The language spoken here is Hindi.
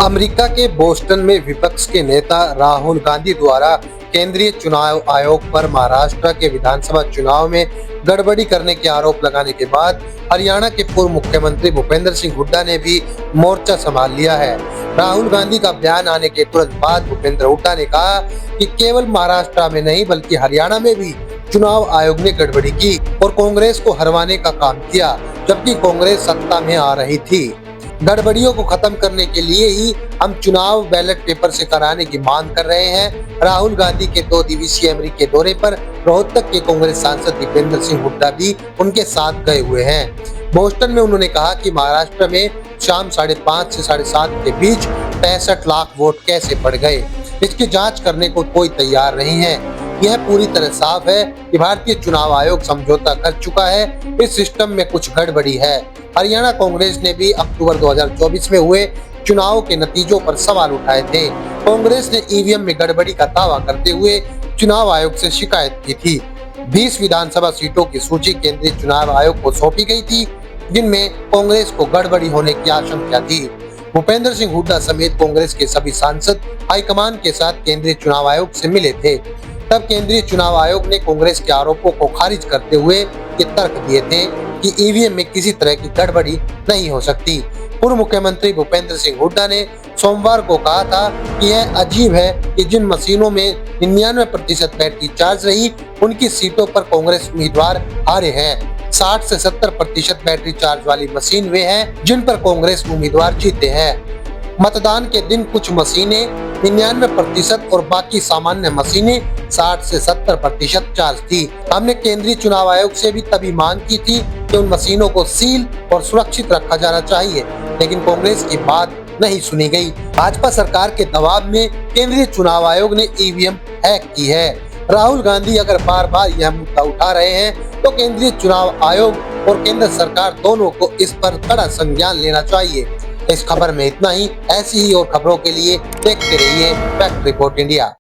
अमेरिका के बोस्टन में विपक्ष के नेता राहुल गांधी द्वारा केंद्रीय चुनाव आयोग पर महाराष्ट्र के विधानसभा चुनाव में गड़बड़ी करने के आरोप लगाने के बाद हरियाणा के पूर्व मुख्यमंत्री भूपेंद्र सिंह हुड्डा ने भी मोर्चा संभाल लिया है। राहुल गांधी का बयान आने के तुरंत बाद भूपेंद्र हुड्डा ने कहा कि केवल महाराष्ट्र में नहीं बल्कि हरियाणा में भी चुनाव आयोग ने गड़बड़ी की और कांग्रेस को हरवाने का काम किया, जबकि कांग्रेस सत्ता में आ रही थी। गड़बड़ियों को खत्म करने के लिए ही हम चुनाव बैलेट पेपर से कराने की मांग कर रहे हैं। राहुल गांधी के 2 दिवसीय अमेरिकी दौरे पर रोहतक के कांग्रेस सांसद दीपेंद्र सिंह हुड्डा भी उनके साथ गए हुए हैं। बोस्टन में उन्होंने कहा कि महाराष्ट्र में शाम 5:30 से 7:30 के बीच 65 लाख वोट कैसे पड़ गए, इसकी जांच करने को कोई तैयार नहीं है। यह पूरी तरह साफ है कि भारतीय चुनाव आयोग समझौता कर चुका है, इस सिस्टम में कुछ गड़बड़ी है। हरियाणा कांग्रेस ने भी अक्टूबर 2024 में हुए चुनाव के नतीजों पर सवाल उठाए थे। कांग्रेस ने ईवीएम में गड़बड़ी का दावा करते हुए चुनाव आयोग से शिकायत की थी। 20 विधानसभा सीटों की सूची केंद्रीय चुनाव आयोग को सौंपी गई थी, जिनमें कांग्रेस को गड़बड़ी होने की आशंका थी। भूपेंद्र सिंह हुड्डा समेत कांग्रेस के सभी सांसद हाईकमान के साथ केंद्रीय चुनाव आयोग से मिले थे। तब केंद्रीय चुनाव आयोग ने कांग्रेस के आरोपों को खारिज करते हुए ये तर्क दिए थे कि ईवीएम में किसी तरह की गड़बड़ी नहीं हो सकती। पूर्व मुख्यमंत्री भूपेंद्र सिंह हुड्डा ने सोमवार को कहा था कि यह अजीब है कि जिन मशीनों में 99% बैटरी चार्ज रही, उनकी सीटों पर कांग्रेस उम्मीदवार हारे हैं। 60 से 70% बैटरी चार्ज वाली मशीन वे हैं जिन पर कांग्रेस उम्मीदवार जीते हैं। मतदान के दिन कुछ मशीनें 99% और बाकी सामान्य मशीनें 60 से 70% चार्ज थी। हमने केंद्रीय चुनाव आयोग से भी तभी मांग की थी कि उन मशीनों को सील और सुरक्षित रखा जाना चाहिए, लेकिन कांग्रेस की बात नहीं सुनी गई। भाजपा सरकार के दबाव में केंद्रीय चुनाव आयोग ने ईवीएम हैक की है। राहुल गांधी अगर बार बार यह मुद्दा उठा रहे हैं तो केंद्रीय चुनाव आयोग और केंद्र सरकार दोनों को इस पर कड़ा संज्ञान लेना चाहिए। इस खबर में इतना ही। ऐसी ही और खबरों के लिए देखते रहिए फैक्ट रिपोर्ट इंडिया।